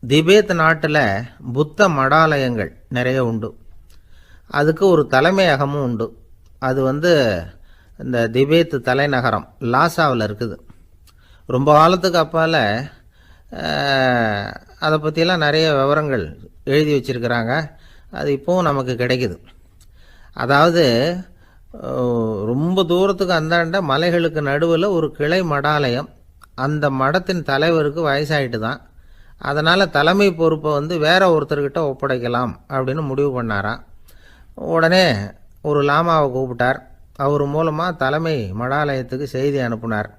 திபேத் நாட்டில் புத்த மடாலயங்கள் நிறைய உண்டு. அதுக்கு ஒரு தலைமையகமும் உண்டு. அது இந்த திபேத் தலைநகரம் லாசாவில் இருக்குது. ரொம்ப காலத்துக்கு அப்பால் அதை பற்றியெல்லாம் நிறைய விவரங்கள் எழுதி வச்சிருக்கிறாங்க. அது இப்போவும் நமக்கு கிடைக்குது. அதாவது ரொம்ப தூரத்துக்கு அந்தாண்ட மலைகளுக்கு நடுவில் ஒரு கிளை மடாலயம். அந்த மடத்தின் தலைவருக்கு வயசாயிட்டு தான். அதனால் தலைமை பொறுப்பை வேற ஒருத்தர்கிட்ட ஒப்படைக்கலாம் அப்படின்னு முடிவு பண்ணாராம். உடனே ஒரு லாமாவை கூப்பிட்டார். அவர் மூலமாக தலைமை மடாலயத்துக்கு செய்தி அனுப்புனார்,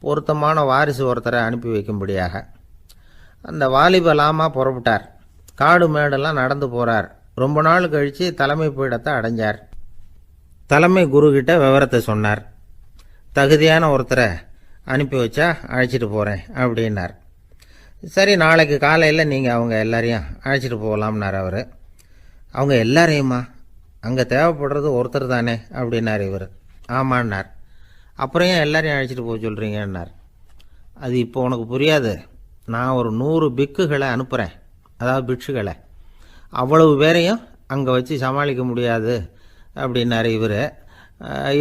பொருத்தமான வாரிசு ஒருத்தரை அனுப்பி வைக்கும்படியாக. அந்த வாலிப லாமா புறப்பட்டார். காடு மேடெல்லாம் நடந்து போகிறார். ரொம்ப நாள் கழித்து தலைமை பீடத்தை அடைஞ்சார். தலைமை குருக்கிட்ட விவரத்தை சொன்னார். தகுதியான ஒருத்தரை அனுப்பி வச்சா அழைச்சிட்டு போகிறேன் அப்படின்னார். சரி, நாளைக்கு காலையில் நீங்கள் அவங்க எல்லாரையும் அழைச்சிட்டு போகலாம்னார் அவர். அவங்க எல்லாரையுமா? அங்கே தேவைப்படுறது ஒருத்தர் தானே அப்படின்னார் இவர். ஆமான்னார். அப்புறம் ஏன் எல்லாரையும் அழைச்சிட்டு போக சொல்கிறீங்கன்னார். அது இப்போ உனக்கு புரியாது. நான் ஒரு 100 பிக்குகளை அனுப்புகிறேன், அதாவது பிட்சுகளை. அவ்வளவு பேரையும் அங்கே வச்சு சமாளிக்க முடியாது அப்படின்னாரு இவர்.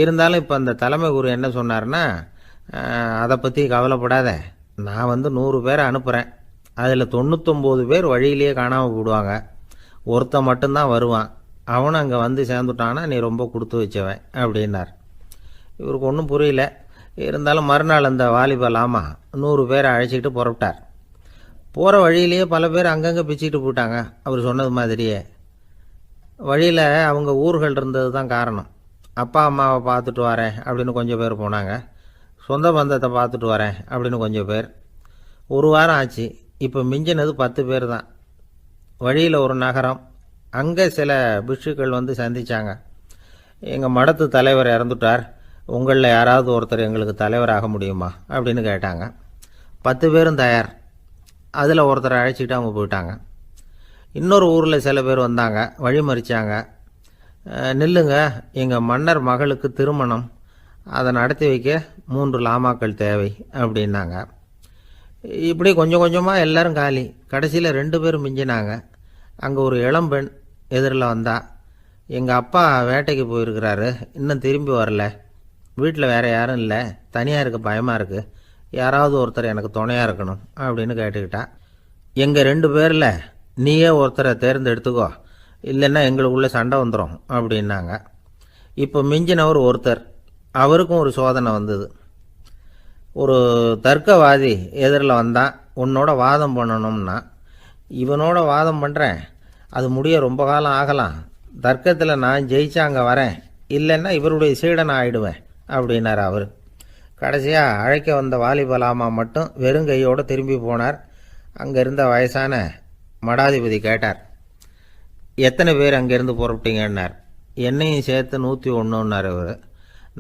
இருந்தாலும் இப்போ அந்த தலைமை குரு என்ன சொன்னார்னா, அதை பற்றி கவலைப்படாத, நான் 100 பேரை அனுப்புகிறேன். அதில் 99 பேர் வழியிலேயே காணாமல் போடுவாங்க. ஒருத்தன் மட்டும்தான் வருவான். அவனும் அங்கே சேர்ந்துட்டானா நீ ரொம்ப கொடுத்து வச்சவன் அப்படின்னார். இவருக்கு ஒன்றும் புரியல. இருந்தாலும் மறுநாள் அந்த வாலிப லாமா 100 பேரை அழைச்சிக்கிட்டு புறப்பட்டார். போகிற வழியிலேயே பல பேர் அங்கங்கே பிச்சுக்கிட்டு போயிட்டாங்க. அவர் சொன்னது மாதிரியே. வழியில் அவங்க ஊர்கள் இருந்தது தான் காரணம். அப்பா அம்மாவை பார்த்துட்டு வரேன் அப்படின்னு கொஞ்சம் பேர் போனாங்க. சொந்த பந்தத்தை பார்த்துட்டு வரேன் அப்படின்னு கொஞ்சம் பேர். ஒரு வாரம் ஆச்சு. இப்போ மிஞ்சினது 10 பேர் தான். வழியில் ஒரு நகரம். அங்கே சில பிட்சுக்கள் சந்தித்தாங்க. எங்கள் மடத்து தலைவர் இறந்துட்டார், உங்களில் யாராவது ஒருத்தர் எங்களுக்கு தலைவராக முடியுமா அப்படின்னு கேட்டாங்க. 10 பேரும் தயார். அதில் ஒருத்தரை அழைச்சிக்கிட்டு அவங்க போயிட்டாங்க. இன்னொரு ஊரில் சில பேர் வந்தாங்க, வழி மறிச்சாங்க. நில்லுங்க, எங்கள் மன்னர் மகளுக்கு திருமணம், அதை நடத்தி வைக்க 3 லாமாக்கள் தேவை அப்படின்னாங்க. இப்படி கொஞ்சம் கொஞ்சமாக எல்லாரும் காலி. கடைசியில் 2 பேரும் மிஞ்சினாங்க. அங்கே ஒரு இளம்பெண் எதிரில் வந்தா. எங்கள் அப்பா வேட்டைக்கு போயிருக்கிறாரு, இன்னும் திரும்பி வரல. வீட்டில் வேறு யாரும் இல்லை, தனியாக இருக்க பயமாக இருக்குது, யாராவது ஒருத்தர் எனக்கு துணையாக இருக்கணும் அப்படின்னு கேட்டுக்கிட்டா. எங்கள் 2 பேரில் நீயே ஒருத்தரை தேர்ந்தெடுத்துக்கோ, இல்லைன்னா எங்களுக்குள்ளே சண்டை வந்துடும் அப்படின்னாங்க. இப்போ மிஞ்சினவர் ஒருத்தர். அவருக்கும் ஒரு சோதனை வந்தது. ஒரு தர்க்கவாதி எதிரில் வந்தான். உன்னோட வாதம் பண்ணணும்னா. இவனோட வாதம் பண்ணுறேன், அது முடிய ரொம்ப காலம் ஆகலாம். தர்க்கத்தில் நான் ஜெயிச்சா அங்கே வரேன், இல்லைன்னா இவருடைய சீடனை ஆயிடுவேன் அப்படின்னார் அவர். கடைசியாக அழைக்க வந்த வாலிபலாமா மட்டும் வெறுங்கையோடு திரும்பி போனார். அங்கே இருந்த வயசான மடாதிபதி கேட்டார், எத்தனை பேர் அங்கேருந்து புறப்பட்டீங்கன்னார். என்னையும் சேர்த்து 101ன்னார் அவர்.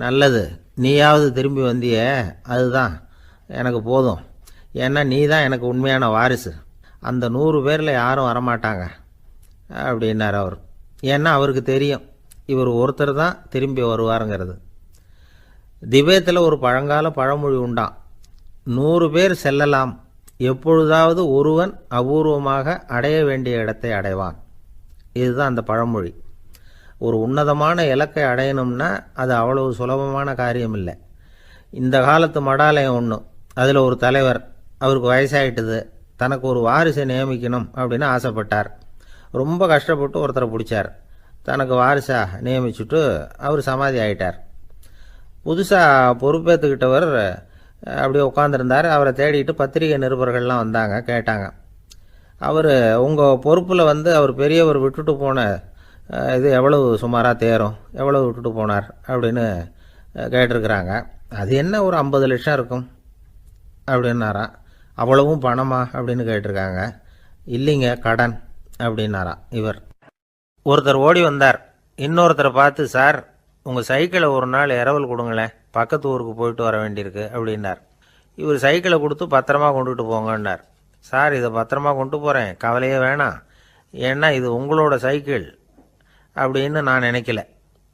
நல்லது, நீயாவது திரும்பி வந்தியே, அதுதான் எனக்கு போதும். ஏன்னா நீ தான் எனக்கு உண்மையான வாரிசு. அந்த 100 பேரில் யாரும் வரமாட்டாங்க அப்படின்னார் அவர். ஏன்னா அவருக்கு தெரியும் இவர் ஒருத்தர் தான் திரும்பி வருவாருங்கிறது. திபேத்தில் ஒரு பழங்கால பழமொழி உண்டாம், 100 பேர் செல்லலாம், எப்பொழுதாவது ஒருவன் அபூர்வமாக அடைய வேண்டிய இடத்தை அடைவான். இதுதான் அந்த பழமொழி. ஒரு உன்னதமான இலக்கை அடையணும்னா அது அவ்வளவு சுலபமான காரியம் இல்லை. இந்த காலத்து மடாலயம் ஒன்று, அதில் ஒரு தலைவர், அவருக்கு வயசாகிட்டுது, தனக்கு ஒரு வாரிசை நியமிக்கணும் அப்படின்னு ஆசைப்பட்டார். ரொம்ப கஷ்டப்பட்டு ஒருத்தரை பிடிச்சார். தனக்கு வாரிசாக நியமிச்சுட்டு அவர் சமாதி ஆகிட்டார். புதுசாக பொறுப்பேற்றுக்கிட்டவர் அப்படியே உட்காந்துருந்தார். அவரை தேடிட்டு பத்திரிகை நிருபர்கள்லாம் வந்தாங்க, கேட்டாங்க. அவர் உங்கள் பொறுப்பில் அவர் பெரியவர் விட்டுட்டு போன இது எவ்வளவு சுமாராக தேரும், எவ்வளவு விட்டுட்டு போனார் அப்படின்னு கேட்டிருக்கிறாங்க. அது என்ன ஒரு 50 லட்சம் இருக்கும் அப்படின்னாராம். அவ்வளவும் பணமா அப்படின்னு கேட்டிருக்காங்க. இல்லைங்க, கடன் அப்படின்னாராம் இவர். ஒருத்தர் ஓடி வந்தார். இன்னொருத்தரை பார்த்து, சார் உங்கள் சைக்கிளை ஒரு நாள் இரவல் கொடுங்களேன், பக்கத்து ஊருக்கு போயிட்டு வர வேண்டியிருக்கு அப்படின்னார். இவர் சைக்கிளை கொடுத்து பத்திரமா கொண்டுட்டு போங்கன்னார். சார் இதை பத்திரமா கொண்டு போகிறேன், கவலையே வேணாம், ஏன்னா இது உங்களோட சைக்கிள் அப்படின்னு நான் நினைக்கல,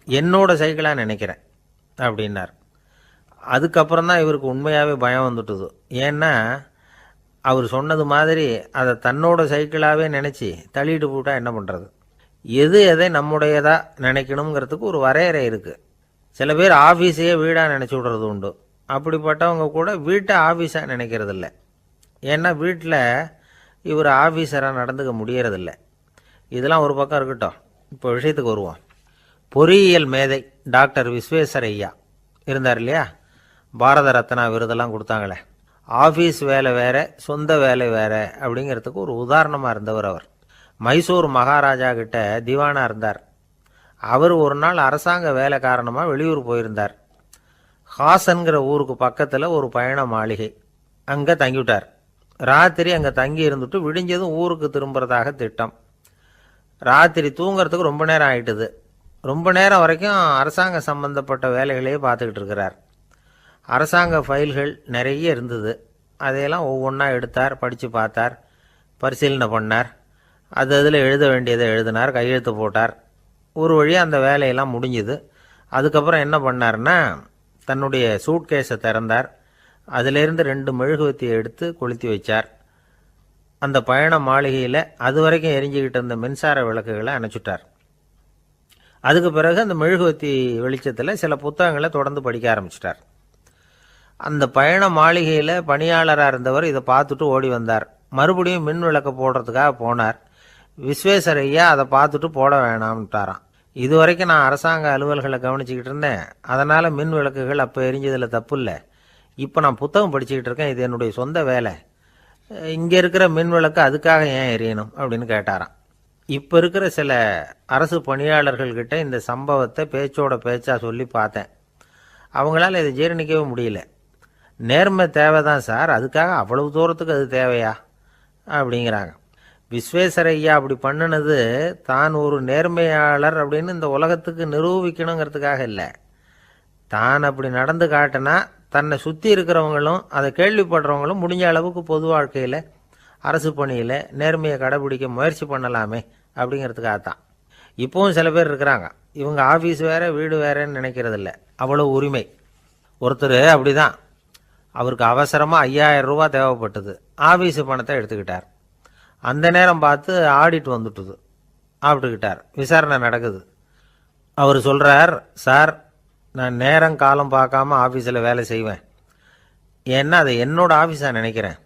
என்னோட சைக்கிளாக நினைக்கிறேன் அப்படின்னார். அதுக்கப்புறம் தான் இவருக்கு உண்மையாகவே பயம் வந்துட்டுது. ஏன்னா அவர் சொன்னது மாதிரி அதை தன்னோட சைக்கிளாகவே நினச்சி தள்ளிட்டு போட்டால் என்ன பண்ணுறது? எது எதை நம்முடையதாக நினைக்கணுங்கிறதுக்கு ஒரு வரையறை இருக்குது. சில பேர் ஆஃபீஸையே வீடாக நினச்சி விடுறது உண்டு. அப்படிப்பட்டவங்க கூட வீட்டை ஆஃபீஸாக நினைக்கிறதில்ல. ஏன்னா வீட்டில் இவர் ஆஃபீஸராக நடந்துக்க முடியறதில்ல. இதெல்லாம் ஒரு பக்கம் இருக்கட்டும். இப்போ விஷயத்துக்கு வருவோம். பொறியியல் மேதை டாக்டர் விஸ்வேஸ்வரய்யா இருந்தார் இல்லையா, பாரத ரத்னா விருதெல்லாம் கொடுத்தாங்களே. ஆஃபீஸ் வேலை வேறு, சொந்த வேலை வேறு அப்படிங்கிறதுக்கு ஒரு உதாரணமாக இருந்தவர் அவர். மைசூர் மகாராஜா கிட்ட திவானா இருந்தார். அவர் ஒரு நாள் அரசாங்க வேலை காரணமாக வெளியூர் போயிருந்தார். ஹாசன்கிற ஊருக்கு பக்கத்தில் ஒரு பயண மாளிகை, அங்கே தங்கிவிட்டார். ராத்திரி அங்கே தங்கி இருந்துட்டு விடிஞ்சதும் ஊருக்கு திரும்புறதாக திட்டம். ராத்திரி தூங்கிறதுக்கு ரொம்ப நேரம் ஆகிட்டுது. ரொம்ப நேரம் வரைக்கும் அரசாங்க சம்பந்தப்பட்ட வேலைகளையே பார்த்துக்கிட்டு இருக்கிறார். அரசாங்க ஃபைல்கள் நிறைய இருந்தது. அதையெல்லாம் ஒவ்வொன்றா எடுத்தார், படித்து பார்த்தார், பரிசீலனை பண்ணார். அதில் எழுத வேண்டியதை எழுதினார், கையெழுத்து போட்டார். ஒரு வழியாக அந்த வேலையெல்லாம் முடிஞ்சுது. அதுக்கப்புறம் என்ன பண்ணார்னா, தன்னுடைய சூட்கேஸை திறந்தார். அதிலேருந்து 2 மெழுகுவத்தியை எடுத்து கொளுத்தி வச்சார். அந்த பயண மாளிகையில் அது வரைக்கும் எரிஞ்சிக்கிட்டு இருந்த மின்சார விளக்குகளை அணைச்சுட்டார். அதுக்கு பிறகு அந்த மெழுகுவத்தி வெளிச்சத்தில் சில புத்தகங்களை தொடர்ந்து படிக்க ஆரம்பிச்சிட்டார். அந்த பயண மாளிகையில் பணியாளராக இருந்தவர் இதை பார்த்துட்டு ஓடி வந்தார். மறுபடியும் மின் விளக்கு போடுறதுக்காக போனார். விஸ்வேஸ்வரய்யா அதை பார்த்துட்டு போட வேணாம்ட்டாராம். இது வரைக்கும் நான் அரசாங்க அலுவல்களை கவனிச்சுக்கிட்டு இருந்தேன், அதனால் மின் விளக்குகள் அப்போ எரிஞ்சதில் தப்பு இல்லை. இப்போ நான் புத்தகம் படிச்சுக்கிட்டு இருக்கேன், இது என்னுடைய சொந்த வேலை. இங்கே இருக்கிற மின் விளக்கு அதுக்காக ஏன் எரியணும் அப்படின்னு கேட்டாராம். இப்போ இருக்கிற சில அரசு பணியாளர்கள்கிட்ட இந்த சம்பவத்தை பேச்சோட பேச்சா சொல்லி பார்த்தேன். அவங்களால இதை ஜீரணிக்கவே முடியல. நேர்மை தேவைதான் சார், அதுக்காக அவ்வளவு தூரத்துக்கு அது தேவையா அப்படிங்கிறாங்க. விஸ்வேஸ்வரய்யா அப்படி பண்ணினது தான் ஒரு நேர்மையாளர் அப்படின்னு இந்த உலகத்துக்கு நிரூபிக்கணுங்கிறதுக்காக இல்லை. தான் அப்படி நடந்து காட்டினா தன்னை சுற்றி இருக்கிறவங்களும் அதை கேள்விப்படுறவங்களும் முடிஞ்ச அளவுக்கு பொது வாழ்க்கையில், அரசு பணியில் நேர்மையை கடைபிடிக்க முயற்சி பண்ணலாமே அப்படிங்கிறதுக்காகத்தான். இப்போவும் சில பேர் இருக்கிறாங்க, இவங்க ஆஃபீஸ் வேறு வீடு வேறேன்னு நினைக்கிறதில்ல, அவ்வளோ உரிமை. ஒருத்தர் அப்படி தான், அவருக்கு அவசரமாக 5000 ரூபா தேவைப்பட்டது. ஆஃபீஸு பணத்தை எடுத்துக்கிட்டார். அந்த நேரம் பார்த்து ஆடிட் வந்துட்டுது, ஆப்பிட்டுக்கிட்டார். விசாரணை நடக்குது. அவர் சொல்கிறார், சார் நான் நேரம் காலம் பார்க்காம ஆஃபீஸில் வேலை செய்வேன், ஏன்னா அதை என்னோட ஆஃபீஸாக நினைக்கிறேன்.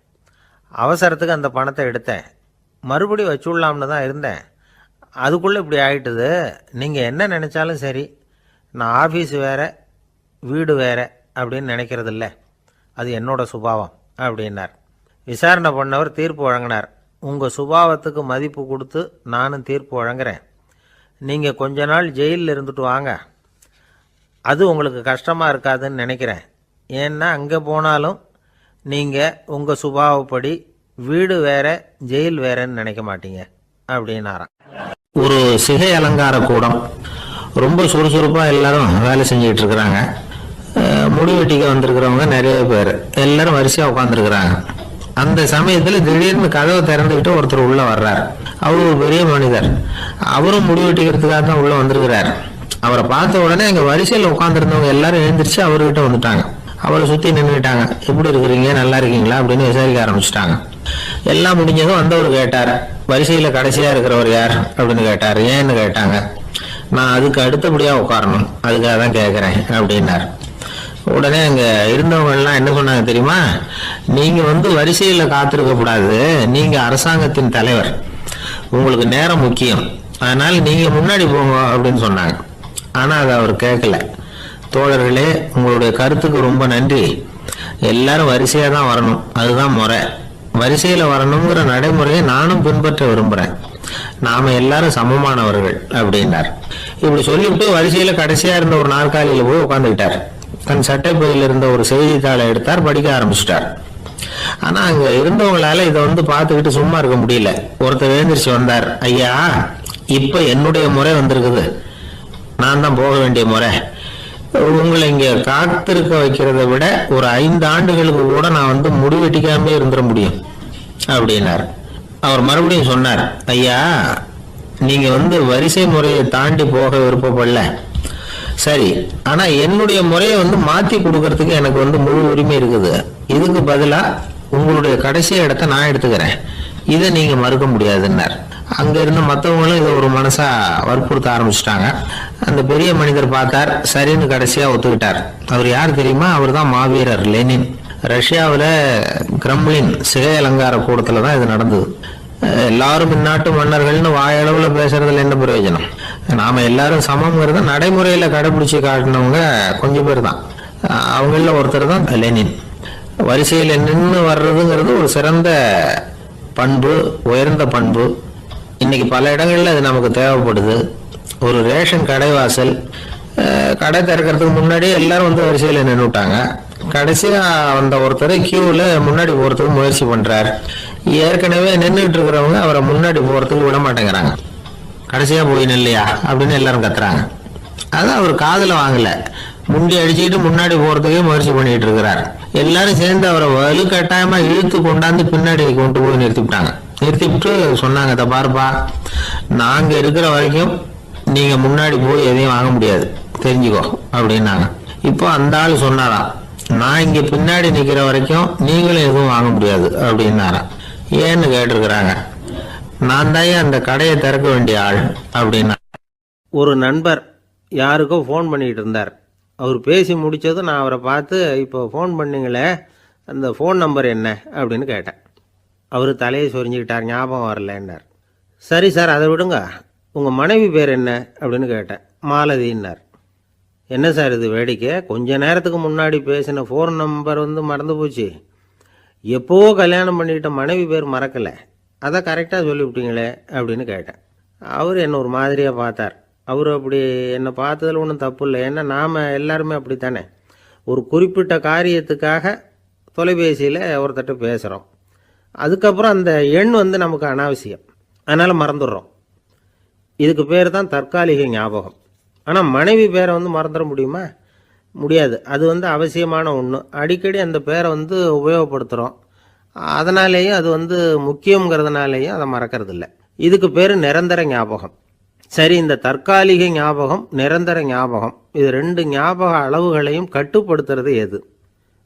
அவசரத்துக்கு அந்த பணத்தை எடுத்தேன், மறுபடியும் வச்சுடலாம்னு தான் இருந்தேன், அதுக்குள்ளே இப்படி ஆகிட்டுது. நீங்கள் என்ன நினச்சாலும் சரி, நான் ஆஃபீஸ் வேறு வீடு வேறு அப்படின்னு நினைக்கிறதில்ல, அது என்னோட சுபாவம் அப்படின்னார். விசாரணை பண்ணவர் தீர்ப்பு வழங்கினார். உங்கள் சுபாவத்துக்கு மதிப்பு கொடுத்து நானும் தீர்ப்பு வழங்குறேன். நீங்கள் கொஞ்ச நாள் ஜெயிலில் இருந்துட்டு வாங்க, அது உங்களுக்கு கஷ்டமாக இருக்காதுன்னு நினைக்கிறேன். ஏன்னா அங்கே போனாலும் நீங்கள் உங்கள் சுபாவப்படி வீடு வேற ஜெயில் வேறன்னு நினைக்க மாட்டீங்க அப்படின்னாராம். ஒரு சிகை அலங்கார கூடம், ரொம்ப சுறுசுறுப்பாக எல்லாரும் வேலை செஞ்சுக்கிட்டு இருக்கிறாங்க. முடி வெட்டிக்க வந்திருக்கிறவங்க நிறைய பேர், எல்லாரும் வரிசையாக உட்காந்துருக்குறாங்க. அந்த சமயத்தில் திடீர்னு கதவை திறந்துக்கிட்டு ஒருத்தர் உள்ளே வர்றார். அவர் ஒரு பெரிய மனிதர், அவரும் முடி வெட்டிக்கிறதுக்காக தான் உள்ளே வந்திருக்கிறார். அவரை பார்த்த உடனே எங்கள் வரிசையில் உட்காந்துருந்தவங்க எல்லாரும் எழுந்திரிச்சு அவர்கிட்ட வந்துட்டாங்க. அவரை சுற்றி நின்றுட்டாங்க. எப்படி இருக்கிறீங்க, நல்லா இருக்கீங்களா அப்படின்னு விசாரிக்க ஆரம்பிச்சுட்டாங்க. எல்லாம் முடிஞ்சதும் வந்தவர் கேட்டார், வரிசையில் கடைசியாக இருக்கிறவர் யார் அப்படின்னு கேட்டார். ஏன்னு கேட்டாங்க. நான் அதுக்கு அடுத்தபடியாக உட்காரணும், அதுக்காக தான் கேட்குறேன் அப்படின்னார். உடனே அங்கே இருந்தவங்கெல்லாம் என்ன சொன்னாங்க தெரியுமா, நீங்கள் வரிசையில் காத்திருக்கக்கூடாது, நீங்கள் அரசாங்கத்தின் தலைவர், உங்களுக்கு நேரம் முக்கியம், அதனால் நீங்கள் முன்னாடி போங்க அப்படின்னு சொன்னாங்க. ஆனால் அதை அவர் கேட்கல. தோழர்களே, உங்களுடைய கருத்துக்கு ரொம்ப நன்றி. எல்லாரும் வரிசையாக தான் வரணும், அதுதான் முறை. வரிசையில் வரணுங்கிற நடைமுறையை நானும் பின்பற்ற விரும்புகிறேன். நாம் எல்லாரும் சமமானவர்கள் அப்படின்னார். இப்படி சொல்லிவிட்டு வரிசையில் கடைசியாக இருந்த ஒரு நாற்காலியில் போய் உட்காந்துக்கிட்டார். தன் சட்டைப்பையில் இருந்த ஒரு செய்தித்தாளை எடுத்தார், படிக்க ஆரம்பிச்சிட்டார். ஆனால் அங்கே இருந்தவங்களால இதை பார்த்துக்கிட்டு சும்மா இருக்க முடியல. ஒருத்தர் எழுந்திரிச்சு வந்தார். ஐயா, இப்போ என்னுடைய முறை வந்திருக்குது, நான் தான் போக வேண்டிய முறை. உங்களை இங்கே காத்திருக்க வைக்கிறத விட ஒரு 5 ஆண்டுகளுக்கு கூட நான் முடிவெட்டிக்காமே இருந்துட முடியும் அப்படின்னார். அவர் மறுபடியும் சொன்னார், ஐயா நீங்க வரிசை முறையை தாண்டி போக விருப்பப்படல, சரி, ஆனா என்னுடைய முறையை மாத்தி கொடுக்கறதுக்கு எனக்கு முழு உரிமை இருக்குது. இதுக்கு பதிலா உங்களுடைய கடைசி இடத்த நான் எடுத்துக்கிறேன், இதை நீங்க மறுக்க முடியாதுன்னார். அங்க இருந்த மற்றவங்களும் இதை ஒரு மனசா வற்புறுத்த ஆரம்பிச்சிட்டாங்க. அந்த பெரிய மனிதர் பார்த்தார், சரின்னு கடைசியா ஒத்துக்கிட்டார். அவர் யார் தெரியுமா? அவர் தான் மாவீரர் லெனின். ரஷ்யாவில் கிரெம்ளின் சிகை அலங்கார கூடத்துல தான் இது நடந்தது. எல்லாரும் இந்நாட்டு மன்னர்கள்னு வாயளவுல பேசுறதுல என்ன பிரயோஜனம்? நாம எல்லாரும் சமம்ங்கிறத நடைமுறையில கடைபிடிச்சு காட்டினவங்க கொஞ்சம் பேர் தான். அவங்கள ஒருத்தர் தான் லெனின். வரிசையில் நின்று வர்றதுங்கிறது ஒரு சிறந்த பண்பு, உயர்ந்த பண்பு. இன்னைக்கு பல இடங்கள்ல அது நமக்கு தேவைப்படுது. ஒரு ரேஷன் கடைவாசல், கடை திறக்கிறதுக்கு முன்னாடியே எல்லாரும் வந்து வரிசையில் நின்றுட்டாங்க. கடைசியா அந்த ஒருத்தர் கியூவில் முன்னாடி போறதுக்கு முயற்சி பண்றார். ஏற்கனவே நின்றுட்டு இருக்கிறவங்க அவரை முன்னாடி போறதுக்கு விட மாட்டேங்கிறாங்க. கடைசியா போய் நில்லையா அப்படின்னு எல்லாரும் கத்துறாங்க. அதான் அவர் காதுல வாங்கல, முண்டி அடிச்சுக்கிட்டு முன்னாடி போறதுக்கே முயற்சி பண்ணிட்டு இருக்கிறார். எல்லாரும் சேர்ந்து அவரை வலுக்கட்டாயமா இழுத்து கொண்டாந்து பின்னாடி கொண்டு போய் நிறுத்திவிட்டாங்க. நிறுத்திவிட்டு சொன்னாங்க, இதை பாருப்பா, நாங்க இருக்கிற வரைக்கும் நீங்க முன்னாடி போய் எதையும் வாங்க முடியாது, தெரிஞ்சுக்கோ அப்படின்னாங்க. இப்போ அந்த ஆள் சொன்னாராம், நான் இங்க பின்னாடி நிக்கிற வரைக்கும் நீங்களும் எதுவும் வாங்க முடியாது அப்படின்னாராம். ஏன்னு கேட்டிருக்கிறாங்க. நான் தான் அந்த கடையை திறக்க வேண்டிய ஆள் அப்படின்னா. ஒரு நண்பர் யாருக்கோ ஃபோன் பண்ணிட்டு இருந்தார். அவர் பேசி முடிச்சதும் நான் அவரை பார்த்து, இப்போ ஃபோன் பண்ணீங்களே, அந்த ஃபோன் நம்பர் என்ன அப்படின்னு கேட்டேன். அவர் தலையை சொரிஞ்சுக்கிட்டார், ஞாபகம் வரலன்னார். சரி சார், அதை விடுங்க, உங்கள் மனைவி பேர் என்ன அப்படின்னு கேட்டேன். மாலதின்னார். என்ன சார் இது வேடிக்கை, கொஞ்ச நேரத்துக்கு முன்னாடி பேசின ஃபோன் நம்பர் வந்து மறந்து போச்சு, எப்போவோ கல்யாணம் பண்ணிக்கிட்ட மனைவி பேர் மறக்கலை, அதை கரெக்டாக சொல்லிவிட்டீங்களே அப்படின்னு கேட்டேன். அவர் என்ன ஒரு மாதிரியாக பார்த்தார். அவர் அப்படி என்னை பார்த்ததில் ஒன்றும் தப்பு இல்லை, ஏன்னா நாம் எல்லாருமே அப்படித்தானே. ஒரு குறிப்பிட்ட காரியத்துக்காக தொலைபேசியில் ஒருத்தட்ட பேசுகிறோம், அதுக்கப்புறம் அந்த எண் வந்து நமக்கு அனாவசியம், அதனால் மறந்துடுறோம். இதுக்கு பேர் தான் தற்காலிக ஞாபகம். ஆனால் மனைவி பேரை வந்து மறந்துட முடியுமா? முடியாது. அது வந்து அவசியமான ஒன்று. அடிக்கடி அந்த பேரை வந்து உபயோகப்படுத்துகிறோம், அதனாலேயும் அது வந்து முக்கியங்கிறதுனாலேயும் அதை மறக்கறதில்லை. இதுக்கு பேர் நிரந்தர ஞாபகம். சரி, இந்த தற்காலிக ஞாபகம், நிரந்தர ஞாபகம், இது ரெண்டு ஞாபக அளவுகளையும் கட்டுப்படுத்துறது எது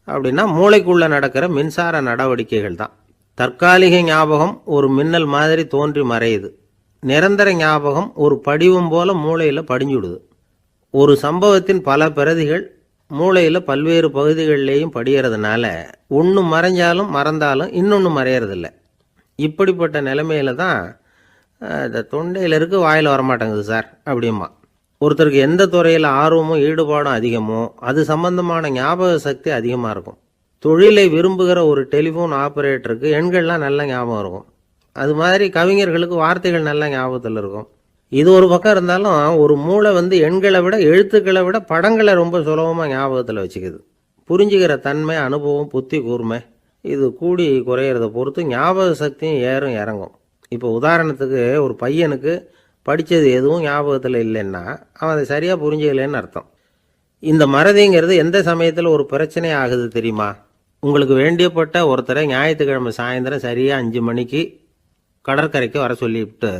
அப்படின்னா மூளைக்குள்ள நடக்கிற மின்சார நடவடிக்கைகள் தான். தற்காலிக ஞாபகம் ஒரு மின்னல் மாதிரி தோன்றி மறையுது. நிரந்தர ஞாபகம் ஒரு படிவம் போல மூளையில் படிஞ்சுடுது. ஒரு சம்பவத்தின் பல பிரதிகள் மூளையில் பல்வேறு பகுதிகளிலேயும் படிகிறதுனால ஒன்று மறைஞ்சாலும் மறந்தாலும் இன்னொன்று மறையறதில்லை. இப்படிப்பட்ட நிலைமையில தான் இந்த தொண்டையில் இருக்கு, வாயில் வரமாட்டேங்குது சார் அப்படிமா. ஒருத்தருக்கு எந்த துறையில் ஆர்வமும் ஈடுபாடும் அதிகமோ அது சம்பந்தமான ஞாபக சக்தி அதிகமாக இருக்கும். தொழிலை விரும்புகிற ஒரு டெலிஃபோன் ஆப்ரேட்டருக்கு எண்கள்லாம் நல்ல ஞாபகம் இருக்கும். அது மாதிரி கவிஞர்களுக்கு வார்த்தைகள் நல்ல ஞாபகத்தில் இருக்கும். இது ஒரு பக்கம் இருந்தாலும் ஒரு மூளை வந்து எண்களை விட எழுத்துக்களை விட படங்களை ரொம்ப சுலபமாக ஞாபகத்தில் வச்சுக்குது. புரிஞ்சுக்கிற தன்மை, அனுபவம், புத்தி கூர்மை இது கூடி குறையிறத பொறுத்து ஞாபக சக்தியும் ஏறும் இறங்கும். இப்போ உதாரணத்துக்கு ஒரு பையனுக்கு படித்தது எதுவும் ஞாபகத்தில் இல்லைன்னா அவன் அதை சரியாக புரிஞ்சுக்கலன்னு அர்த்தம். இந்த மறதிங்கிறது எந்த சமயத்தில் ஒரு பிரச்சனை ஆகுது தெரியுமா? உங்களுக்கு வேண்டியப்பட்ட ஒருத்தரை ஞாயிற்றுக்கிழமை சாயந்தரம் சரியாக 5 மணிக்கு கடற்கரைக்கு வர சொல்லிவிட்டு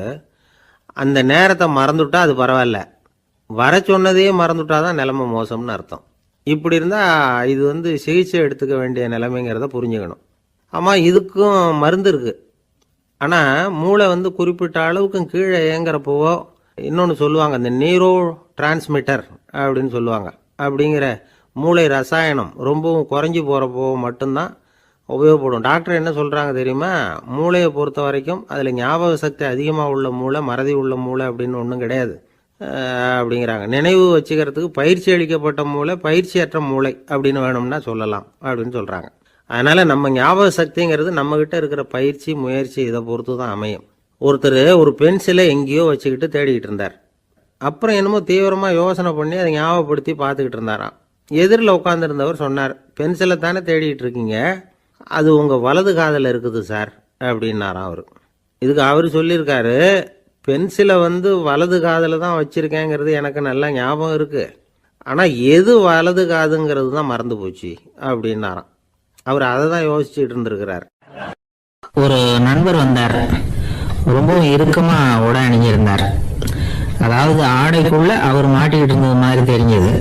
அந்த நேரத்தை மறந்துட்டா அது பரவாயில்ல, வர சொன்னதையே மறந்துட்டா தான் நிலைமை மோசம்னு அர்த்தம். இப்படி இருந்தால் இது வந்து சிகிச்சை எடுத்துக்க வேண்டிய நிலைமைங்கிறத புரிஞ்சுக்கணும். ஆமாம், இதுக்கும் மருந்து இருக்குது. ஆனால் மூளை வந்து குறிப்பிட்ட அளவுக்கும் கீழே இயங்குறப்போவோ இன்னொன்று சொல்லுவாங்க, இந்த நியூரோ டிரான்ஸ்மிட்டர் அப்படின்னு சொல்லுவாங்க. அப்படிங்கிற மூளை ரசாயனம் ரொம்பவும் குறைஞ்சி போகிறப்போ மட்டும்தான் உபயோகப்படும். டாக்டர் என்ன சொல்கிறாங்க தெரியுமா? மூளையை பொறுத்த வரைக்கும் அதில் ஞாபக சக்தி அதிகமாக உள்ள மூளை, மறதி உள்ள மூளை அப்படின்னு ஒன்றும் கிடையாது அப்படிங்கிறாங்க. நினைவு வச்சுக்கிறதுக்கு பயிற்சி அளிக்கப்பட்ட மூளை, பயிற்சியற்ற மூளை அப்படின்னு வேணும்னா சொல்லலாம் அப்படின்னு சொல்கிறாங்க. அதனால் நம்ம ஞாபக சக்திங்கிறது நம்மக்கிட்ட இருக்கிற பயிற்சி, முயற்சி இதை பொறுத்து தான் அமையும். ஒருத்தர் ஒரு பென்சிலை எங்கேயோ வச்சுக்கிட்டு தேடிக்கிட்டு இருந்தார். அப்புறம் என்னமோ தீவிரமாக யோசனை பண்ணி அதை ஞாபகப்படுத்தி பார்த்துக்கிட்டு இருந்தாராம். எதிரில் உட்காந்துருந்தவர் சொன்னார், பென்சிலை தானே தேடிக்கிட்டு இருக்கீங்க, அது உங்கள் வலது காதில் இருக்குது சார் அப்படின்னாராம் அவர். இதுக்கு அவர் சொல்லியிருக்காரு, பென்சிலை வந்து வலது காதில் தான் வச்சுருக்கேங்கிறது எனக்கு நல்லா ஞாபகம் இருக்குது, ஆனால் எது வலது காதுங்கிறது தான் மறந்து போச்சு அப்படின்னாராம். அவர் அதை தான் யோசிச்சுட்டு இருந்திருக்கிறார். ஒரு நண்பர் வந்தார், ரொம்பவும் இறுக்கமாக உடை அணிஞ்சிருந்தார். அதாவது ஆடைக்குள்ள அவர் மாட்டிக்கிட்டு இருந்தது மாதிரி தெரிஞ்சது.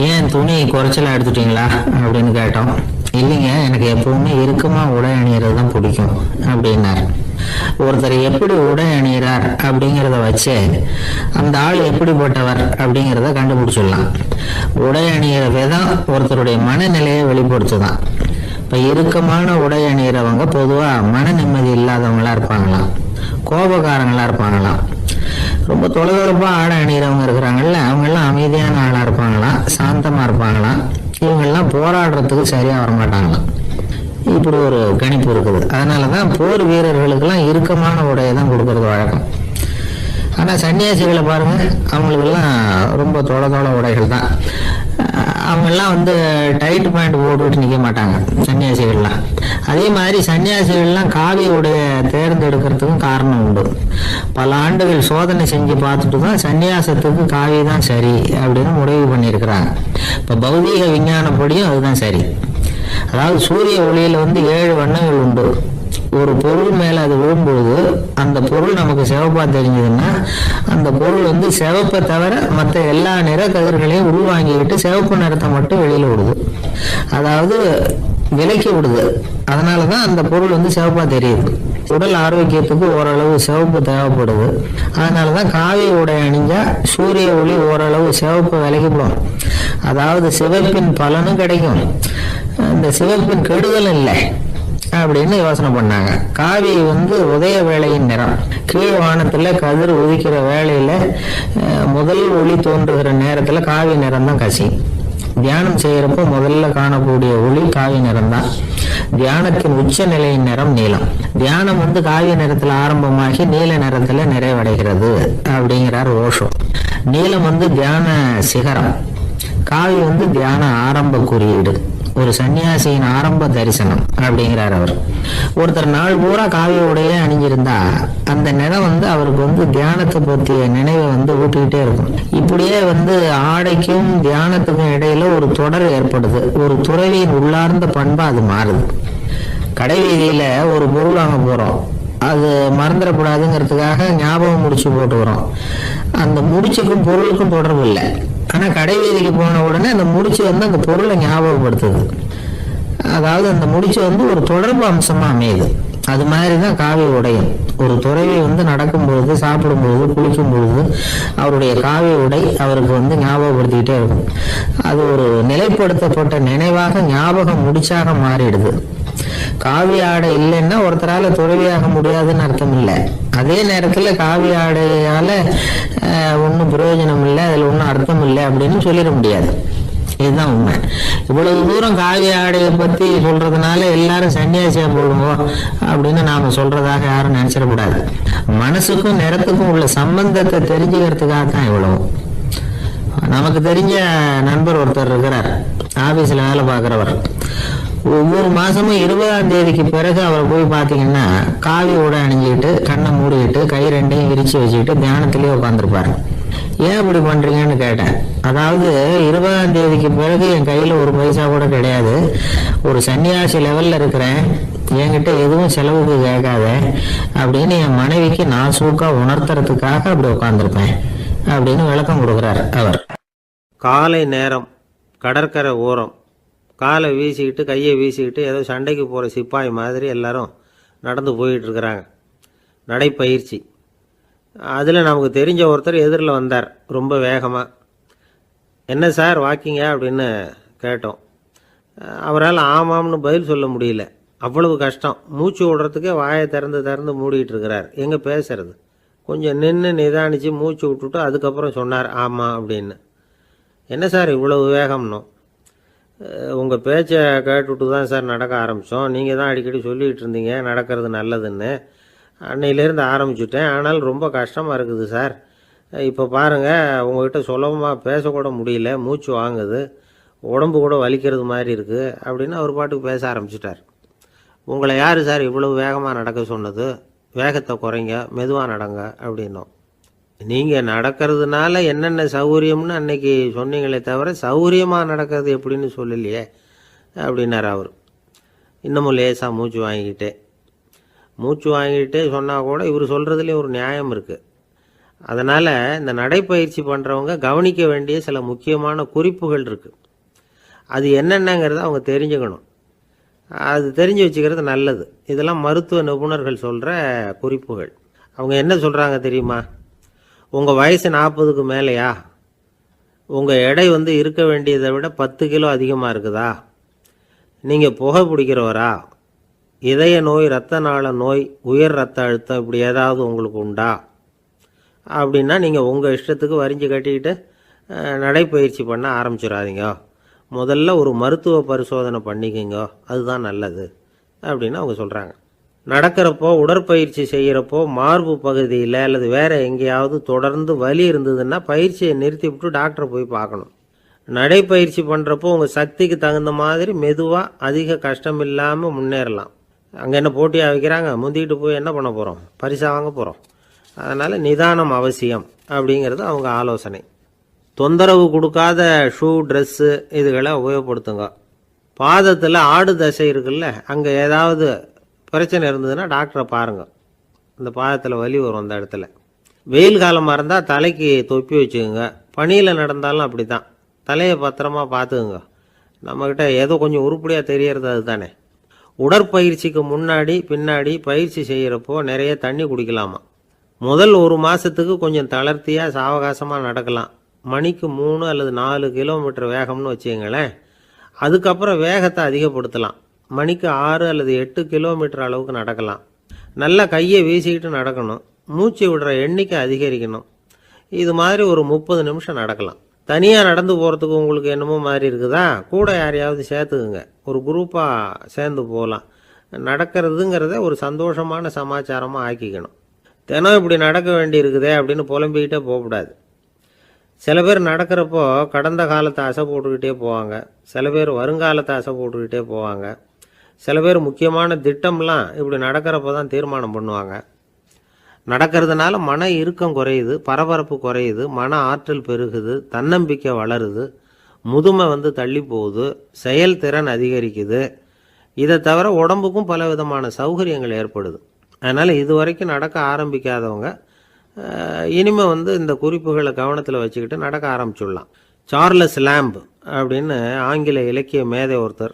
ஏன் துணி குறைச்சலா எடுத்துட்டீங்களா அப்படின்னு கேட்டோம். இல்லைங்க, எனக்கு எப்பவுமே இறுக்கமாக உடை அணிகிறது தான் பிடிக்கும் அப்படின்னாரு. ஒருத்தர் எப்படி உடை அணிகிறார் அப்படிங்கிறத வச்சு அந்த ஆள் எப்படிப்பட்டவர் அப்படிங்கிறத கண்டுபிடிச்சிடலாம். உடை அணிகிற விதம் ஒருத்தருடைய மனநிலையை வெளிப்படுத்துதான். இப்போ இறுக்கமான உடை அணிகிறவங்க பொதுவாக மன நிம்மதி இல்லாதவங்களா இருப்பாங்களாம், கோபக்காரங்களா இருப்பாங்களாம். ரொம்ப தொலைதொலைப்பாக ஆடை அணிகிறவங்க இருக்கிறாங்கல்ல, அவங்கெல்லாம் அமைதியான ஆளாக இருப்பாங்களாம், சாந்தமாக இருப்பாங்களாம். இவங்கெல்லாம் போராடுறதுக்கு சரியாக வரமாட்டாங்களாம். இப்படி ஒரு கணிப்பு இருக்குது. அதனால தான் போர் வீரர்களுக்கெல்லாம் இறுக்கமான உடையை தான் கொடுக்கறது வழக்கம். ஆனால் சன்னியாசிகளை பாருங்கள், அவங்களுக்கெல்லாம் ரொம்ப தொலை உடைகள் தான். அவங்கெல்லாம் டைட் பேண்ட் போட்டுவிட்டு நிற்க மாட்டாங்க சன்னியாசிகள்லாம். அதே மாதிரி சன்னியாசிகள்லாம் காவி உடைய தேர்ந்தெடுக்கிறதுக்கும் காரணம் உண்டு. பல ஆண்டுகள் சோதனை செஞ்சு பார்த்துட்டு தான் சன்னியாசத்துக்கு காவி தான் சரி அப்படின்னு முடிவு பண்ணியிருக்கிறாங்க. இப்போ பௌதீக விஞ்ஞானப்படியும் அதுதான் சரி. அதாவது சூரிய ஒளியில் 7 வண்ணங்கள் உண்டு. ஒரு பொருள் மேலே அது விழும்பொழுது அந்த பொருள் நமக்கு சிவப்பா தெரிஞ்சதுன்னா அந்த பொருள் சிவப்பை தவிர மற்ற எல்லா நிற கதிர்களையும் உள்வாங்கிக்கிட்டு சிவப்பு நிறத்தை மட்டும் வெளியில் விடுது, அதாவது விலக்கி விடுது. அதனால தான் அந்த பொருள் சிவப்பா தெரியுது. உடல் ஆரோக்கியத்துக்கு ஓரளவு சிவப்பு தேவைப்படுது. அதனால தான் காவி உடை அணிஞ்சா சூரிய ஒளி ஓரளவு சிவப்பு விலகிவிடும். அதாவது சிவப்பின் பலனும் கிடைக்கும், இந்த சிவப்பின் கெடுதலும் இல்லை அப்படின்னு யோசனை பண்ணாங்க. காவி உதய வேளையின் நிறம். கீழ் வானத்தில் கதிர் உதிக்கிற வேளையில முதல் ஒளி தோன்றுகிற நேரத்தில் காவி நிறம் தான் கசி. தியானம் செய்யறப்போ முதல்ல காணக்கூடிய ஒளி காவி நிறம் தான். தியானத்தின் உச்ச நிலையின் நிறம் நீலம். தியானம் காவி நிறத்தில் ஆரம்பமாகி நீல நிறத்தில் நிறைவடைகிறது அப்படிங்கிறார் ஓஷோ. நீலம் தியான சிகரம், காவி தியான ஆரம்ப குறியீடு, ஒரு சன்னியாசியின் ஆரம்ப தரிசனம் அப்படிங்கிறார் அவர். ஒருத்தர் நாள் பூரா காவி உடைய அணிஞ்சிருந்தா அந்த நிறம் அவருக்கு தியானத்தை பற்றிய நினைவை ஊட்டிக்கிட்டே இருக்கும். இப்படியே ஆடைக்கும் தியானத்துக்கும் இடையில ஒரு தொடர் ஏற்படுது. ஒரு துறவியின் உள்ளார்ந்த பண்பா அது மாறுது. கடை வீதியில ஒரு பொருள் வாங்க போறோம், அது மறந்துடக்கூடாதுங்கிறதுக்காக ஞாபகம் முடிச்சு போட்டுக்கிறோம். அந்த முடிச்சுக்கும் பொருளுக்கும் தொடர்பு இல்லை. ஆனால் கடை வீதிக்கு போன உடனே அந்த முடிச்சு அந்த பொருளை ஞாபகப்படுத்துது. அதாவது அந்த முடிச்சு ஒரு தொடர்பு அம்சமா அமையுது. அது மாதிரி தான் காவி உடையும். ஒரு துறவி நடக்கும்பொழுது, சாப்பிடும்பொழுது, குளிக்கும் பொழுது அவருடைய காவி உடை அவருக்கு ஞாபகப்படுத்திக்கிட்டே இருக்கும். அது ஒரு நிலைப்படுத்தப்பட்ட நினைவாக ஞாபகம் முடிச்சாக மாறிடுது. காவி ஆடை இல்லைன்னா ஒருத்தரால துறவியாக முடியாதுன்னு அர்த்தம் இல்லை. அதே நேரத்தில் காவி ஆடையால ஒன்றும் பிரயோஜனம் இல்லை, அதில் ஒன்றும் அர்த்தம் இல்லை அப்படின்னு சொல்லிட முடியாது. இதுதான் உண்மை. இவ்வளவு தூரம் காவி ஆடையை பற்றி சொல்றதுனால எல்லாரும் சன்னியாசியா போடுவோம் அப்படின்னு நாம சொல்றதாக யாரும் நினைச்சிடக்கூடாது. மனசுக்கும் நிறத்துக்கும் உள்ள சம்பந்தத்தை தெரிஞ்சுக்கிறதுக்காக தான் இவ்வளவு. நமக்கு தெரிஞ்ச நண்பர் ஒருத்தர் இருக்கிறார், ஆபீஸ்ல வேலை பார்க்கிறவர். ஒவ்வொரு மாசமும் 20ஆம் தேதிக்கு பிறகு அவரை போய் பார்த்தீங்கன்னா காவி உடை அணிஞ்சிக்கிட்டு, கண்ணை மூடிக்கிட்டு, கை ரெண்டையும் விரிச்சு வச்சுக்கிட்டு தியானத்திலேயே உட்காந்துருப்பாரு. ஏன் இப்படி பண்றீங்கன்னு கேட்டேன். அதாவது 20ஆம் தேதிக்கு பிறகு என் கையில ஒரு பைசா கூட கிடையாது, ஒரு சன்னியாசி லெவல்ல இருக்கிறேன், என்கிட்ட எதுவும் செலவுக்கு கேட்காத அப்படின்னு என் மனைவிக்கு நான் சூக்கா உணர்த்துறதுக்காக அப்படி உட்காந்துருப்பேன் அப்படின்னு விளக்கம் கொடுக்குறார் அவர். காலை நேரம், கடற்கரை ஓரம், காலை வீசிக்கிட்டு கையை வீசிக்கிட்டு ஏதோ சண்டைக்கு போகிற சிப்பாய் மாதிரி எல்லாரும் நடந்து போயிட்டு இருக்கிறாங்க. நடைப்பயிற்சி. அதில் நமக்கு தெரிஞ்ச ஒருத்தர் எதிரில் வந்தார் ரொம்ப வேகமாக. என்ன சார் வாக்கிங்க அப்படின்னு கேட்டோம். அவரால் ஆமாம்னு பதில் சொல்ல முடியல, அவ்வளவு கஷ்டம். மூச்சு விடுறதுக்கே வாயை திறந்து மூடிக்கிட்டு இருக்கிறார். எங்கே பேசுறது? கொஞ்சம் நின்று நிதானித்து மூச்சு விட்டுட்டு அதுக்கப்புறம் சொன்னார் ஆமாம் அப்படின்னு. என்ன சார் இவ்வளவு வேகம்னோம்? உங்கள் பேச்சை கேட்டுவிட்டு தான் சார் நடக்க ஆரம்பித்தோம். நீங்கள் தான் அடிக்கடி சொல்லிகிட்டு இருந்தீங்க நடக்கிறது நல்லதுன்னு. அன்னையிலேருந்து ஆரம்பிச்சுட்டேன், ஆனால் ரொம்ப கஷ்டமாக இருக்குது சார். இப்போ பாருங்கள், உங்கள்கிட்ட சுலபமாக பேசக்கூட முடியல, மூச்சு வாங்குது, உடம்பு கூட வலிக்கிறது மாதிரி இருக்குது அப்படின்னு அவர் பாட்டுக்கு பேச ஆரம்பிச்சிட்டார். உங்களை யார் சார் இவ்வளவு வேகமாக நடக்க சொன்னது? வேகத்தை குறைங்க, மெதுவாக நடங்க அப்படின்னோம். நீங்கள் நடக்கிறதுனால என்னென்ன சௌகரியம்னு அன்னைக்கு சொன்னீங்களே தவிர சௌகரியமாக நடக்கிறது எப்படின்னு சொல்லலையே அப்படின்னார் அவர். இன்னமும் லேசாக மூச்சு வாங்கிக்கிட்டே சொன்னால் கூட இவர் சொல்கிறதுலேயே ஒரு நியாயம் இருக்குது. அதனால் இந்த நடைப்பயிற்சி பண்ணுறவங்க கவனிக்க வேண்டிய சில முக்கியமான குறிப்புகள் இருக்குது. அது என்னென்னங்கிறத அவங்க தெரிஞ்சுக்கணும். அது தெரிஞ்சு வச்சுக்கிறது நல்லது. இதெல்லாம் மருத்துவ நிபுணர்கள் சொல்கிற குறிப்புகள். அவங்க என்ன சொல்கிறாங்க தெரியுமா? உங்கள் வயசு 40க்கு மேலேயா? உங்கள் எடை இருக்க வேண்டியதை விட 10 கிலோ அதிகமாக இருக்குதா? நீங்கள் புகை பிடிக்கிறவரா? இதய நோய், இரத்த நாள நோய், உயர் இரத்த அழுத்தம் இப்படி ஏதாவது உங்களுக்கு உண்டா? அப்படின்னா நீங்கள் உங்கள் இஷ்டத்துக்கு வரிஞ்சு கட்டிக்கிட்டு நடைப்பயிற்சி பண்ண ஆரம்பிச்சிடாதீங்க. முதல்ல ஒரு மருத்துவ பரிசோதனை பண்ணிக்கோங்க, அதுதான் நல்லது அப்படின்னு அவங்க சொல்கிறாங்க. நடக்கிறப்போ, உடற்பயிற்சி செய்கிறப்போ மார்பு பகுதியில் அல்லது வேறு எங்கேயாவது தொடர்ந்து வலி இருந்ததுன்னா பயிற்சியை நிறுத்தி விட்டு டாக்டரை போய் பார்க்கணும். நடைப்பயிற்சி பண்ணுறப்போ உங்கள் சக்திக்கு தகுந்த மாதிரி மெதுவாக அதிக கஷ்டம் இல்லாமல் முன்னேறலாம். அங்கே என்ன போட்டியாக வைக்கிறாங்க? முந்திக்கிட்டு போய் என்ன பண்ண போகிறோம்? பரிசாக வாங்க போகிறோம். அதனால் நிதானம் அவசியம் அப்படிங்கிறது அவங்க ஆலோசனை. தொந்தரவு கொடுக்காத ஷூ, ட்ரெஸ்ஸு இதுகளை உபயோகப்படுத்துங்க. பாதத்தில் ஆடு தசை இருக்குல்ல, அங்கே ஏதாவது பிரச்சனை இருந்ததுன்னா டாக்டரை பாருங்கள். இந்த பாதத்தில் வலி வரும் அந்த இடத்துல. வெயில் காலமாக இருந்தால் தலைக்கு தொப்பி வச்சுக்கோங்க. பனியில் நடந்தாலும் அப்படி தான், தலையை பத்திரமா பார்த்துக்குங்க. நம்மக்கிட்ட ஏதோ கொஞ்சம் உருப்படியாக தெரியறது அது தானே. உடற்பயிற்சிக்கு முன்னாடி பின்னாடி பயிற்சி செய்கிறப்போ நிறைய தண்ணி குடிக்கலாமா. முதல் 1 மாதத்துக்கு கொஞ்சம் தளர்த்தியாக சாவகாசமாக நடக்கலாம். மணிக்கு 3 அல்லது 4 கிலோமீட்டர் வேகம்னு வச்சுங்களேன். அதுக்கப்புறம் வேகத்தை அதிகப்படுத்தலாம். மணிக்கு 6 அல்லது 8 கிலோமீட்டர் அளவுக்கு நடக்கலாம். நல்லா கையை வீசிக்கிட்டு நடக்கணும். மூச்சு விடுற எண்ணிக்கை அதிகரிக்கணும். இது மாதிரி ஒரு 30 நிமிஷம் நடக்கலாம். தனியாக நடந்து போகிறதுக்கு உங்களுக்கு என்னமோ மாதிரி இருக்குதா? கூட யாரையாவது சேர்த்துக்குங்க. ஒரு குரூப்பாக சேர்ந்து போகலாம். நடக்கிறதுங்கிறத ஒரு சந்தோஷமான சமாச்சாரமாக ஆக்கிக்கணும். தினம் இப்படி நடக்க வேண்டி இருக்குதே அப்படின்னு புலம்பிக்கிட்டே போகக்கூடாது. சில பேர் நடக்கிறப்போ கடந்த காலத்தை அசை போட்டுக்கிட்டே போவாங்க. சில பேர் வருங்காலத்தை அசை போட்டுக்கிட்டே போவாங்க. சில பேர் முக்கியமான திட்டம்லாம் இப்படி நடக்கிறப்போ தான் தீர்மானம் பண்ணுவாங்க. நடக்கிறதுனால மன இறுக்கம் குறையுது, பரபரப்பு குறையுது, மன ஆற்றல் பெருகுது, தன்னம்பிக்கை வளருது, முதுமை தள்ளி போகுது, செயல்திறன் அதிகரிக்குது. இதை தவிர உடம்புக்கும் பல விதமான சௌகரியங்கள் ஏற்படுது. அதனால் இது வரைக்கும் நடக்க ஆரம்பிக்காதவங்க இனிமேல் இந்த குறிப்புகளை கவனத்தில் வச்சுக்கிட்டு நடக்க ஆரம்பிச்சுடலாம். சார்லஸ் லேம்ப் அப்படின்னு ஆங்கில இலக்கிய மேதை ஒருத்தர்,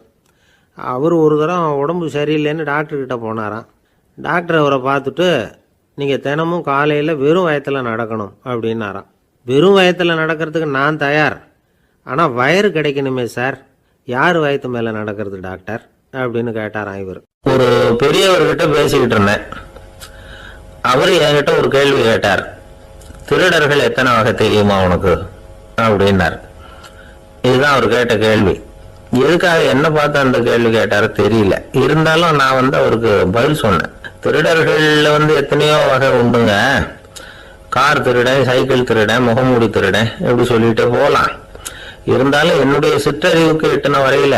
அவர் ஒரு தரம் உடம்பு சரியில்லைன்னு டாக்டர்கிட்ட போனாராம். டாக்டர் அவரை பார்த்துட்டு, நீங்கள் தினமும் காலையில் வெறும் வயத்தில் நடக்கணும் அப்படின்னாராம். வெறும் வயத்தில் நடக்கிறதுக்கு நான் தயார், ஆனால் வயிறு கிடைக்கணுமே சார். யார் வயத்து மேலே நடக்கிறது டாக்டர் அப்படின்னு கேட்டாராம் இவர். ஒரு பெரியவர்கிட்ட பேசிக்கிட்டு இருந்தேன். அவர் என்கிட்ட ஒரு கேள்வி கேட்டார். திருடர்கள் எத்தனை வகை தெரியுமா உனக்கு அப்படின்னார். இதுதான் அவர் கேட்ட கேள்வி. எதுக்காக என்ன பார்த்து அந்த கேள்வி கேட்டாரு தெரியல. இருந்தாலும் நான் அவருக்கு பதில் சொன்னேன். திருடர்கள்ல எத்தனையோ வகை உண்டுங்க. கார் திருடன், சைக்கிள் திருடன், முகமூடி திருடன் எப்படி சொல்லிட்டு போகலாம். இருந்தாலும் என்னுடைய சிற்றறிவுக்கு எட்டின வரையில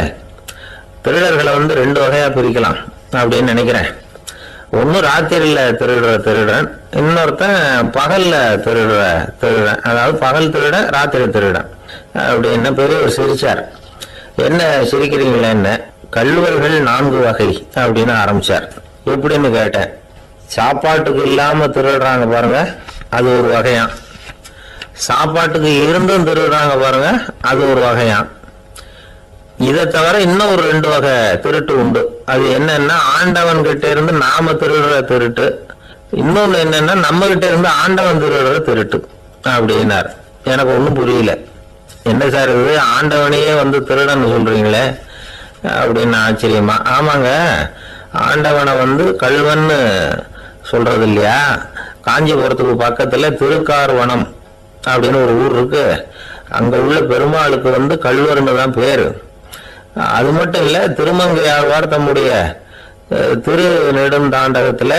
திருடர்களை 2 வகையா பிரிக்கலாம் அப்படின்னு நினைக்கிறேன். ஒன்னு ராத்திரியில திருடுற திருடன், இன்னொருத்தன் பகல்ல திருடுற திருடன். அதாவது பகல் திருடன், ராத்திரி திருடன் அப்படின்னு பெரியவர் சிரிச்சார். என்ன சிரிக்கிறீங்களா? என்ன கள்வர்கள் 4 வகை அப்படின்னு ஆரம்பிச்சார். எப்படின்னு கேட்டேன். சாப்பாட்டுக்கு இல்லாம திருடுறாங்க பாருங்க, அது ஒரு வகையாம். சாப்பாட்டுக்கு இருந்தும் திருடுறாங்க பாருங்க, அது ஒரு வகையாம். இதை தவிர இன்னும் ஒரு 2 வகை திருட்டு உண்டு. அது என்னன்னா, ஆண்டவன் கிட்ட இருந்து நாம திருடுற திருட்டு. இன்னொன்னு என்னன்னா, நம்ம கிட்ட இருந்து ஆண்டவன் திருடுற திருட்டு அப்படின்னார். எனக்கு ஒன்றும் புரியல. என்ன சார் இது, ஆண்டவனையே திருடன்னு சொல்றீங்களே அப்படின்னு ஆச்சரியமா. ஆமாங்க, ஆண்டவனை கல்வன்னு சொல்றது இல்லையா? காஞ்சிபுரத்துக்கு பக்கத்துல திருக்கார்வனம் அப்படின்னு ஒரு ஊர் இருக்கு. அங்க உள்ள பெருமாளுக்கு கல்வர்னு தான் பேரு. அது மட்டும் இல்ல, திருமங்கையாழ்வார் தம்முடைய திரு நெடுந்தாண்டகத்துல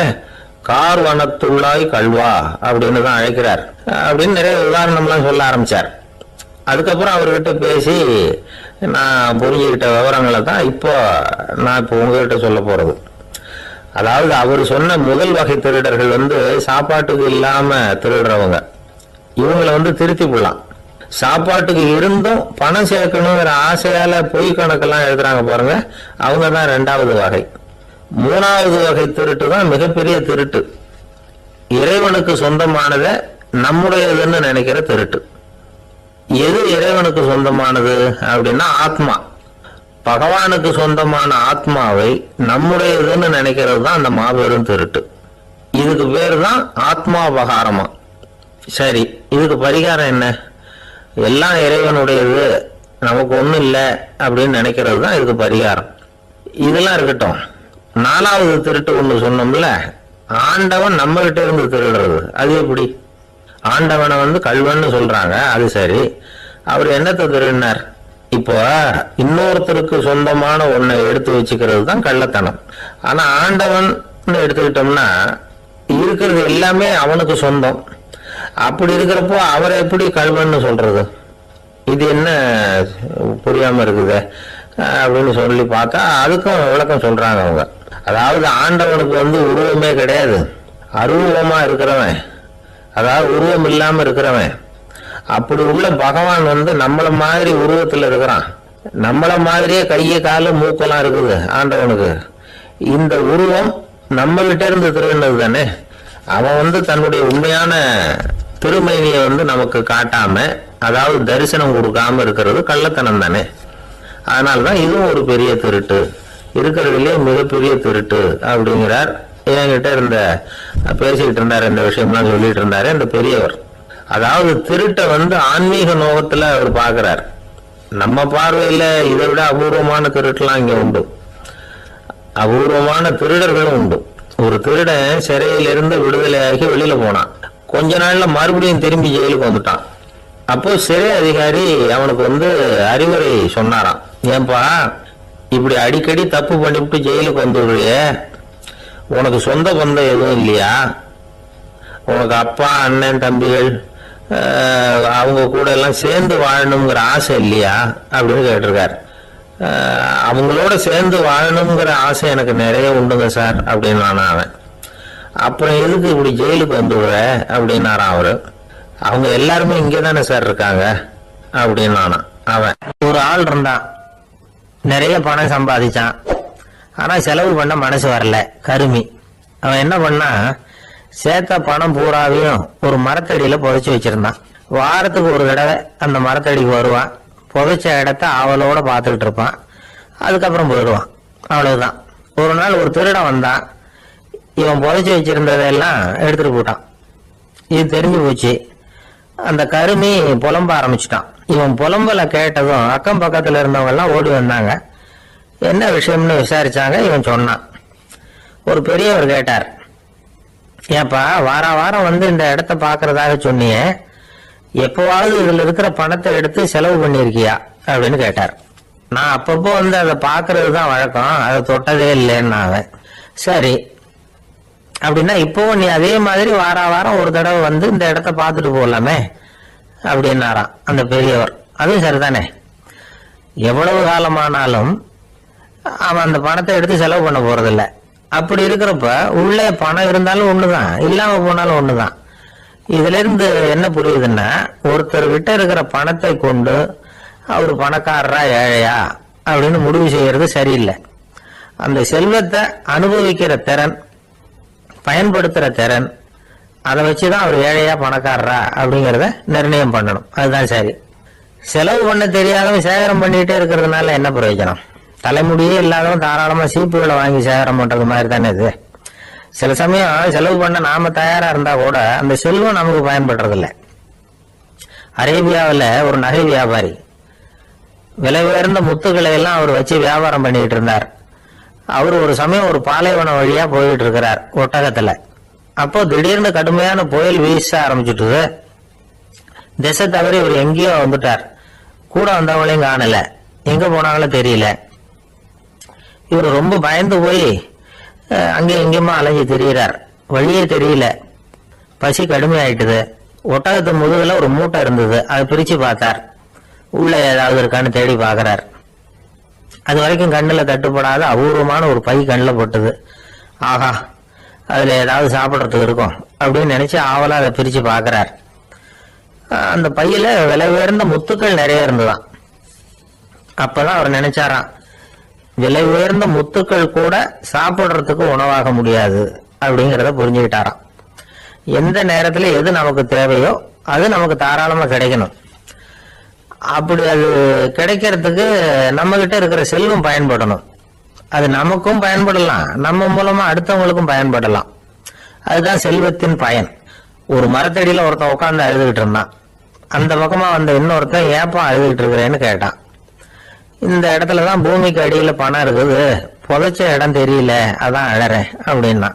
கார்வனத்துள்ளாய் கல்வா அப்படின்னு தான் அழைக்கிறார் அப்படின்னு நிறைய உதாரணம்லாம் சொல்ல ஆரம்பிச்சார். அதுக்கப்புறம் அவர்கிட்ட பேசி நான் புரிஞ்சுக்கிட்ட விவரங்களை தான் இப்போ உங்ககிட்ட சொல்ல போறது. அதாவது அவர் சொன்ன முதல் வகை திருடர்கள் சாப்பாட்டுக்கு இல்லாம திருடுறவங்க. இவங்களை திருத்தி போடலாம். சாப்பாட்டுக்கு இருந்தும் பணம் சேர்க்கணுங்கிற ஆசையால பொய் கணக்கெல்லாம் எழுதுறாங்க பாருங்க, அவங்க தான் 2வது வகை. 3வது வகை திருட்டு தான் மிகப்பெரிய திருட்டு. இறைவனுக்கு சொந்தமானத நம்முடையதுன்னு நினைக்கிற திருட்டு. எது இறைவனுக்கு சொந்தமானது அப்படின்னா ஆத்மா. பகவானுக்கு சொந்தமான ஆத்மாவை நம்முடையதுன்னு நினைக்கிறது தான் அந்த மாபெரும் திருட்டு. இதுக்கு பேர் தான் ஆத்மாபகாரமா. சரி, இதுக்கு பரிகாரம் என்ன? எல்லாம் இறைவனுடையது, நமக்கு ஒன்றும் இல்லை அப்படின்னு நினைக்கிறது தான் இதுக்கு பரிகாரம். இதெல்லாம் இருக்கட்டும். 4வது திருட்டு ஒன்று சொன்னோம்ல, ஆண்டவன் நம்ம கிட்ட இருந்து திருடுறது. அது எப்படி? ஆண்டவனை கல்வன்னு சொல்றாங்க, அது சரி. அவர் என்னத்தை திருடினார்? இப்போ இன்னொருத்தருக்கு சொந்தமான ஒன்றை எடுத்து வச்சுக்கிறது தான் கள்ளத்தனம். ஆனா ஆண்டவன் எடுத்துக்கிட்டோம்னா இருக்கிறது எல்லாமே அவனுக்கு சொந்தம். அப்படி இருக்கிறப்போ அவரை எப்படி கல்வன்னு சொல்றது? இது என்ன புரியாம இருக்குது அப்படின்னு சொல்லி பார்த்தா அதுக்கும் விளக்கம் சொல்றாங்க அவங்க. அதாவது ஆண்டவனுக்கு உருவமே கிடையாது, அருவமா இருக்கிறவன், அதாவது உருவம் இல்லாம இருக்கிறவன். அப்படி உள்ள பகவான் நம்மள மாதிரி உருவத்துல இருக்கிறான். நம்மள மாதிரியே கைய காலு மூக்கெல்லாம் இருக்குது ஆண்டவனுக்கு. இந்த உருவம் நம்ம கிட்ட இருந்து திருடினது தானே. அவன் தன்னுடைய உண்மையான திருமையை நமக்கு காட்டாம, அதாவது தரிசனம் கொடுக்காம இருக்கிறது கள்ளத்தனம் தானே. அதனால்தான் இதுவும் ஒரு பெரிய திருட்டு, இருக்கிறதுலயே மிகப்பெரிய திருட்டு அப்படிங்கிறார். என்கிட்ட பேசிக்கிட்டு இருந்தாரு, இந்த விஷயம்லாம் சொல்லிட்டு இருந்தாரு இந்த பெரியவர். அதாவது திருட்டை ஆன்மீக நோகத்துல அவர் பார்க்கிறார். நம்ம பார்வையில இதை விட அபூர்வமான திருட்டுலாம் இங்க உண்டு, அபூர்வமான திருடர்களும் உண்டு. ஒரு திருடன் சிறையிலிருந்து விடுதலையாகி வெளியில போனான். கொஞ்ச நாள்ல மறுபடியும் திரும்பி ஜெயிலுக்கு வந்துட்டான். அப்போ சிறை அதிகாரி அவனுக்கு அறிவுரை சொன்னாராம். ஏன்பா இப்படி அடிக்கடி தப்பு பண்ணிவிட்டு ஜெயிலுக்கு வந்துடுறிய, உனக்கு சொந்த பந்தம் எதுவும் இல்லையா? உனக்கு அப்பா அண்ணன் தம்பிகள் அவங்க கூட எல்லாம் சேர்ந்து வாழணுங்கிற ஆசை இல்லையா அப்படின்னு கேட்டிருக்காரு. அவங்களோட சேர்ந்து வாழணுங்கிற ஆசை எனக்கு நிறைய உண்டுங்க சார் அப்படின்னு அவன். அப்புறம் எதுக்கு இப்படி ஜெயிலுக்கு வந்துடுற அப்படின்னாரான் அவரு. அவங்க எல்லாருமே இங்கே தானே சார் இருக்காங்க அப்படின்னு அவன். ஒரு ஆள் இருந்தான், நிறைய பணம் சம்பாதிச்சான், ஆனா செலவு பண்ண மனசு வரல, கருமி. அவன் என்ன பண்ணா, சேர்த்த பணம் பூராவையும் ஒரு மரத்தடியில புதைச்சி வச்சிருந்தான். வாரத்துக்கு ஒரு தடவை அந்த மரத்தடிக்கு வருவான், புதைச்ச இடத்த அவளோட பார்த்துக்கிட்டு இருப்பான், அதுக்கப்புறம் போயிடுவான். அவ்வளவுதான். ஒரு நாள் ஒரு திருடன் வந்தான், இவன் புதைச்சி வச்சிருந்ததெல்லாம் எடுத்துட்டு போட்டான். இது தெரிஞ்சு போச்சு. அந்த கருமி புலம்ப ஆரம்பிச்சுட்டான். இவன் புலம்பல கேட்டதும் அக்கம் பக்கத்துல இருந்தவங்க எல்லாம் ஓடி வந்தாங்க. என்ன விஷயம்னு விசாரிச்சாங்க. இவன் சொன்னான். ஒரு பெரியவர் கேட்டார், ஏப்பா வார வாரம் இந்த இடத்த பாக்குறதாக சொன்னியே, எப்பவாவது இதுல இருக்கிற பணத்தை எடுத்து செலவு பண்ணிருக்கியா அப்படின்னு கேட்டார். நான் அப்பப்போ அதை பாக்குறது தான் வழக்கம், அதை தொட்டதே இல்லைன்னு அவன். சரி அப்படின்னா இப்போ நீ அதே மாதிரி வார வாரம் ஒரு தடவை இந்த இடத்த பார்த்துட்டு போகலாமே அப்படின்னாராம் அந்த பெரியவர். அதுவும் சரிதானே, எவ்வளவு காலமானாலும் அவன் அந்த பணத்தை எடுத்து செலவு பண்ண போறதில்லை. அப்படி இருக்கிறப்ப உள்ளே பணம் இருந்தாலும் ஒண்ணுதான், இல்லாம போனாலும் ஒண்ணுதான். இதுல இருந்து என்ன புரியுதுன்னா, ஒருத்தர் கிட்ட இருக்கிற பணத்தை கொண்டு அவரு பணக்காரரா ஏழையா அப்படின்னு முடிவு செய்யறது சரியில்லை. அந்த செல்வத்தை அனுபவிக்கிற திறன், பயன்படுத்துற திறன், அதை வச்சுதான் அவர் ஏழையா பணக்காரரா அப்படிங்கிறத நிர்ணயம் பண்ணணும். அதுதான் சரி. செலவு பண்ண தெரியாதவன் சேகரம் பண்ணிட்டே இருக்கிறதுனால என்ன பிரயோஜனம்? தலைமுடியே இல்லாதவன் தாராளமா சீப்புகளை வாங்கி சேகரம் பண்றது மாதிரி தானே இது. சில சமயம் செலவு பண்ண நாம தயாரா இருந்தா கூட அந்த செல்வம் நமக்கு பயன்படுறது இல்லை. அரேபியாவில் ஒரு நகை வியாபாரி விலை உயர்ந்த முத்துக்களை எல்லாம் அவர் வச்சு வியாபாரம் பண்ணிட்டு இருந்தார். அவர் ஒரு சமயம் ஒரு பாலைவனம் வழியா போயிட்டு இருக்கிறார் ஒட்டகத்துல. அப்போ திடீர்னு கடுமையான புயல் வீச ஆரம்பிச்சுட்டு திசை தவறி இவர் எங்கேயோ வந்துட்டார். கூட வந்தவங்களையும் காணல, எங்க போனாங்களும் தெரியல. இவர் ரொம்ப பயந்து போய் அங்கே எங்கேயுமா அலைஞ்சு தெரிகிறார். வழியே தெரியல, பசி கடுமையாயிட்டுது. ஒட்டகத்து முதுகுல ஒரு மூட்டை இருந்தது, அதை பிரிச்சு பார்த்தார். உள்ள ஏதாவது இருக்கான்னு தேடி பார்க்கிறார். அது வரைக்கும் கண்ணுல தட்டுப்படாத அபூர்வமான ஒரு பை கண்ணில் போட்டது. ஆஹா, அதுல ஏதாவது சாப்பிட்றதுக்கு இருக்கும் அப்படின்னு நினைச்சு ஆவலா அதை பிரிச்சு பார்க்கிறார். அந்த பையில விலை உயர்ந்த முத்துக்கள் நிறைய இருந்துதான். அப்பதான் அவர் நினைச்சாராம், விலை உயர்ந்த முத்துக்கள் கூட சாப்பிடுறதுக்கு உணவாக முடியாது அப்படிங்கிறத புரிஞ்சுக்கிட்டாராம். எந்த நேரத்துல எது நமக்கு தேவையோ அது நமக்கு தாராளமா கிடைக்கணும். அப்படி அது கிடைக்கிறதுக்கு நம்ம கிட்ட இருக்கிற செல்வம் பயன்படணும். அது நமக்கும் பயன்படலாம், நம்ம மூலமா அடுத்தவங்களுக்கும் பயன்படலாம். அதுதான் செல்வத்தின் பயன். ஒரு மரத்தடியில ஒருத்தன் உட்காந்து அழுதுகிட்டு இருந்தான். அந்த பக்கமா வந்த இன்னொருத்தன் ஏப்பா அழுதுகிட்டு இருக்கிறேன்னு கேட்டான். இந்த இடத்துலதான் பூமிக்கு அடியில பணம் இருக்குது, புதைச்ச இடம் தெரியல, அதான் அழறேன் அப்படின்னா.